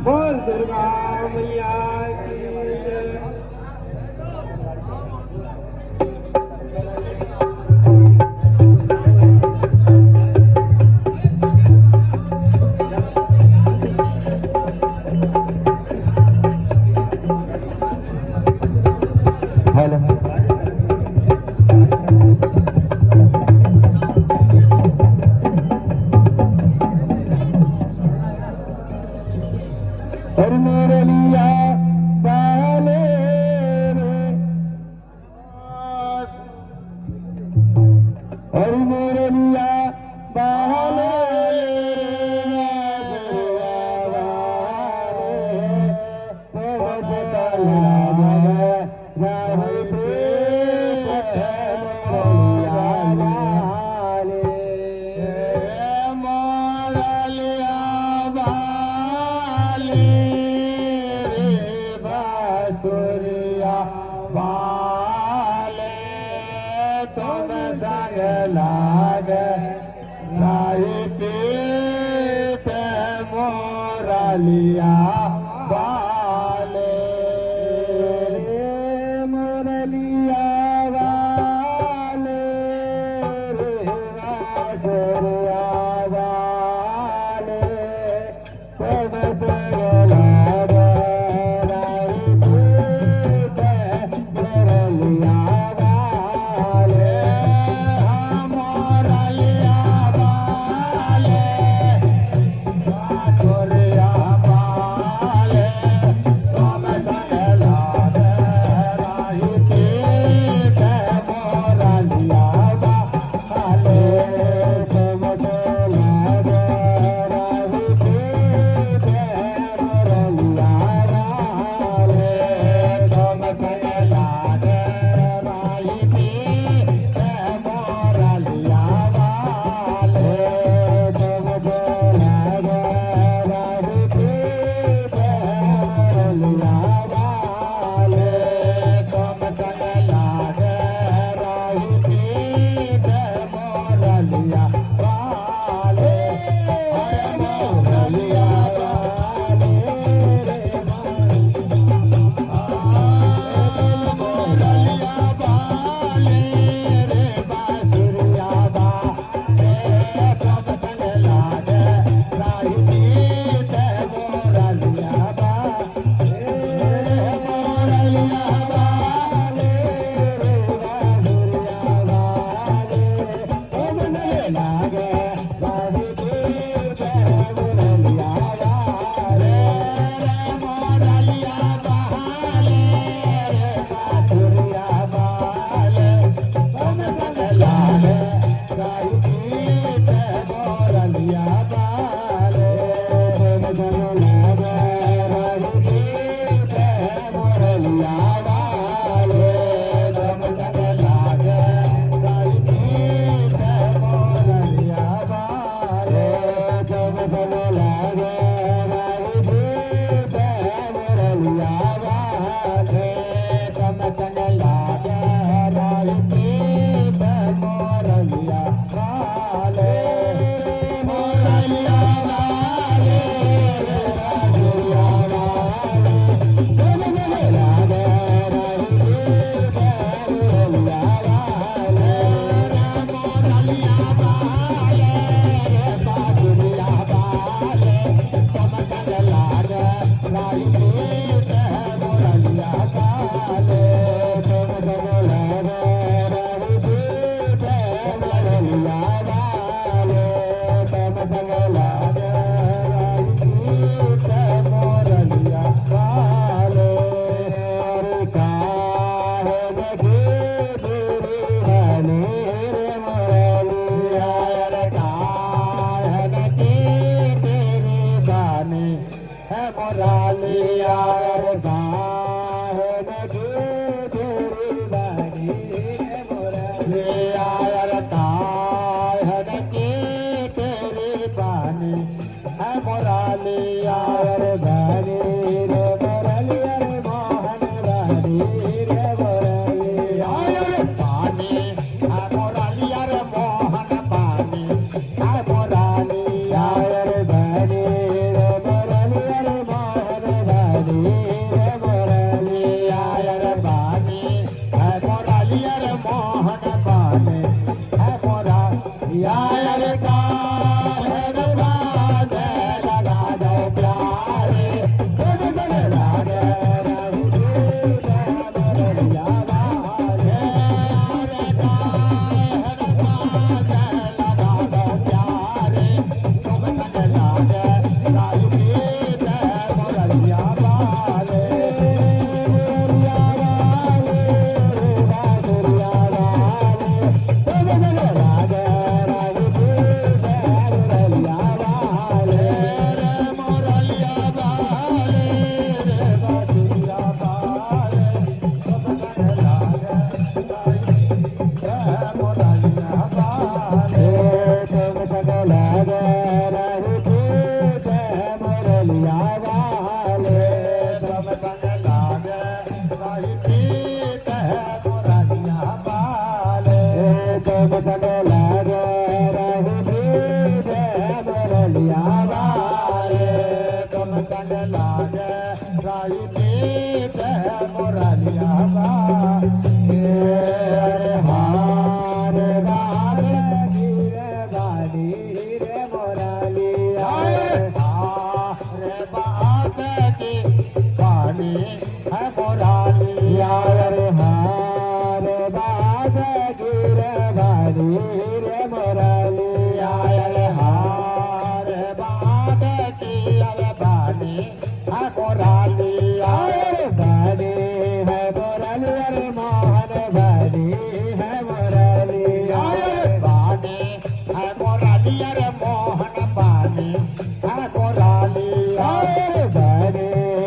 बोल दुर्गा मैया की जय। हरि मेरे लिया बाले रे, हरि मेरे लिया बाले बाले तुम संग लाग राही पीत मोरलिया बाले मोरलिया बाले गोरिया बाले तुम संग लाग प्यारे तुम मन लागे रहू मोरलिया वाले रे लगा दो प्यारे तुम मन लागे रहू मोरलिया वाले मोरलिया वाले मोरलिया वाले तुम मन लागे रहू मोरलिया वाले रे मोरलिया वाले रे मोरलिया वाले तुम मन लागे मोरलिया वाले तुम मन लागे रहू मोरलिया वाले तुम मन लागे रहू मोरलिया वाले तुम मन लागे रहू मोरलिया वाले तुम मन लागे रहू मोरलिया वाले अरे हार बार गिरे बाड़ी रे मोरलिया हार बात की बाड़ी है मोरलिया रे हार बात गिरे बाड़ी रे मोरलिया रे हार बात की अरे बाड़ी है मोरलिया